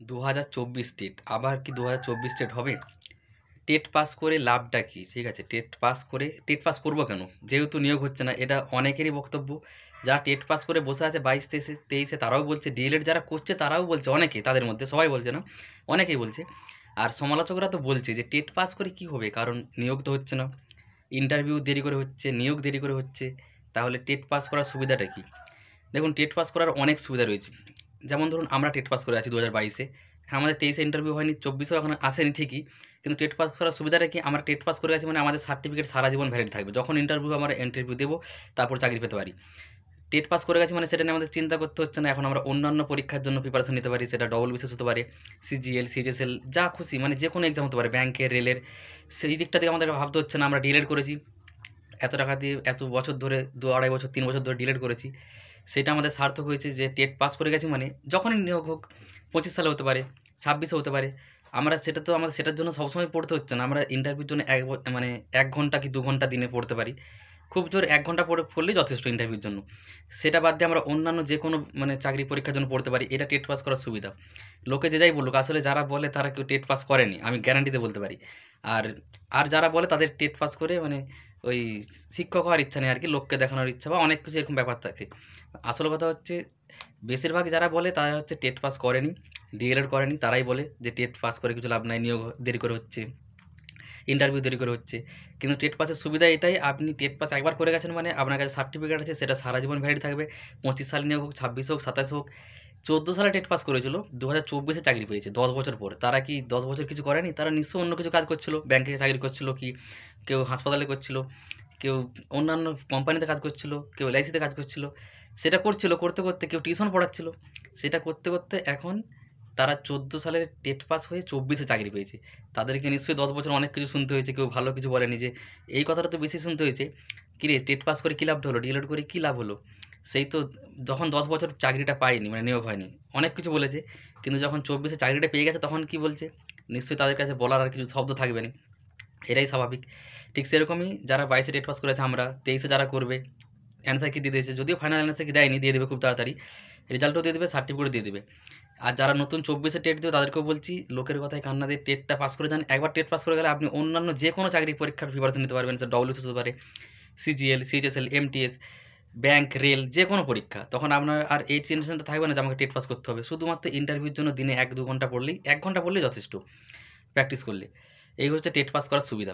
2024 TET আবার কি 2024 TET হবে? টেট পাস করে লাভটা কি? ঠিক আছে, টেট পাস করবো কেন? যেহেতু নিয়োগ হচ্ছে না, এটা অনেকেরই বক্তব্য। যারা টেট পাস করে বসে আছে 22-23-23 তারাও বলছে, ডিএলএড যারা করছে তারাও বলছে, অনেকে, তাদের মধ্যে সবাই বলছে না, অনেকেই বলছে। আর সমালোচকরা তো বলছে যে টেট পাস করে কি হবে, কারণ নিয়োগ তো হচ্ছে না, ইন্টারভিউ দেরি করে হচ্ছে, নিয়োগ দেরি করে হচ্ছে। তাহলে টেট পাস করার সুবিধাটা কি? দেখুন, টেট পাস করার অনেক সুবিধা রয়েছে। যেমন ধরুন, আমরা টেট পাস করে আছি 2022-এ। হ্যাঁ, আমাদের 23-এ ইন্টারভিউ হয়নি, 24-এও এখনো আসেনি ঠিকই। কিন্তু টেট পাস করার সুবিধাটা কি? আমরা টেট পাস করে আছি মানে আমাদের সার্টিফিকেট সারা জীবন ভ্যালিড থাকবে। যখন আমরা ইন্টারভিউ দেবো, তারপর চাকরি পেতে পারি। টেট পাস করে গেছি মানে সেটা নিয়ে আমাদের চিন্তা করতে হচ্ছে না। এখন আমরা অন্যান্য পরীক্ষার জন্য প্রিপারেশন নিতে পারি। সেটা ডবল বিসিএস হতে পারে, সিজিএল, সিএইচএসএল, যা খুশি মানে যেকোনো এক্সাম হতে পারে, ব্যাংকের, রেলের। সেই দিকটা থেকে আমাদের ভাবতে হচ্ছে না। আমরা ডিএলএড করেছি, এত টাকা দিয়ে এত বছর ধরে, 2-2.5 বছর, 3 বছর ধরে ডিএলএড করেছি। সেটা আমাদের সার্থক হয়েছে যে টেট পাস করে গেছি মানে যখনই নিয়োগ হোক, 25 সালে হতে পারে, 26-এ হতে পারে। আমরা সেটা তো আমাদের সেটার জন্য সবসময় পড়তে হচ্ছে না। আমরা ইন্টারভিউর জন্য মানে 1 ঘন্টা কি 2 ঘন্টা দিনে পড়তে পারি। খুব জোর 1 ঘন্টা পড়লেই যথেষ্ট ইন্টারভিউর জন্য। সেটা বাদ দিয়ে আমরা অন্যান্য যেকোনো মানে চাকরি পরীক্ষার জন্য পড়তে পারি। এটা টেট পাস করার সুবিধা। লোকে যে যাই বলুক, আসলে যারা বলে তারা কেউ টেট পাস করেনি, আমি গ্যারান্টি দিয়ে বলতে পারি। আর আর যারা বলে তাদের টেট পাস করে মানে ওই শিক্ষক হওয়ার ইচ্ছা নেই আরকি, লোককে দেখানোর ইচ্ছা বা অনেক কিছু এরকম ব্যাপার থাকে। আসল কথা হচ্ছে, বেশিরভাগ যারা বলে তারা হচ্ছে টেট পাস করেনি, ডিএলএড করেনি, তারাই বলে যে টেট পাস করে কিছু লাভ নাই, নিয়োগ দেরি করে হচ্ছে, ইন্টারভিউ দেরি করে হচ্ছে। কিন্তু টেট পাসের সুবিধা এটাই, আপনি টেট পাস একবার করে গেছেন মানে আপনার কাছে সার্টিফিকেট আছে, সেটা সারা জীবন ভ্যালিড থাকবে। 25 সালে নিয়োগ হোক, 26 হোক, 27 হোক। 14 সালে টেট পাস করেছিল, 2024-এ চাকরি পেয়েছে 10 বছর পর। তারা কি 10 বছর কিছু করেনি? তারা নিশ্চয়ই অন্য কিছু কাজ করছিল, ব্যাংকে চাকরি করছিল, কি কেউ হাসপাতালে করছিল, কেউ অন্যান্য কোম্পানিতে কাজ করছিল, কেউ এলআইসিতে কাজ করছিল। সেটা করছিল, করতে করতে কেউ টিউশন পড়াচ্ছিল। সেটা করতে করতে এখন তারা 14 সালের টেট পাস হয়ে 24-এ চাকরি পেয়েছে। তাদেরকে নিশ্চয়ই 10 বছর অনেক কিছু শুনতে হয়েছে, কেউ ভালো কিছু বলেনি। যে এই কথাটা তো বেশি শুনতে হয়েছে, কিরে টেট পাস করে কী লাভটা হলো, ডিএলএড করে কী লাভ হলো? সেই তো যখন 10 বছর চাকরিটা পায়নি মানে নিয়োগ হয়নি, অনেক কিছু বলেছে। কিন্তু যখন 24-এ চাকরিটা পেয়ে গেছে তখন কি বলছে? নিশ্চয়ই তাদের কাছে বলার আর কিছু শব্দ থাকবে না। এটাই স্বাভাবিক। ঠিক সেরকমই যারা 22-এ টেট পাস করেছে, আমরা 23-এ যারা করবে, অ্যান্সার কি দিয়ে দিয়েছে, যদিও ফাইনাল অ্যান্সার কি দেয়নি, দিয়ে দেবে খুব তাড়াতাড়ি। রেজাল্টও দিয়ে দেবে, সার্টিফিকেটও দিয়ে দেবে। আর যারা নতুন 24-এ টেট দেবে তাদেরকেও বলছি, লোকের কথায় কান না দিয়ে টেটটা পাস করে যান। একবার টেট পাস করে গেলে আপনি অন্যান্য যে কোনো চাকরি পরীক্ষার প্রিপারেশন নিতে পারবেন। সেটা ডব্লিউবিসিএস হতে পারে, CGL, CHSL, MTS, bank, rail, যে কোনো পরীক্ষা। তখন আপনার আর এই টেনশনটা থাকবে না যে আমাকে টেট পাস করতে হবে। শুধুমাত্র ইন্টারভিউর জন্য দিনে 1-2 ঘন্টা পড়লেই, 1 ঘন্টা পড়লেই যথেষ্ট প্র্যাকটিস করলে। এই হচ্ছে টেট পাস করার সুবিধা।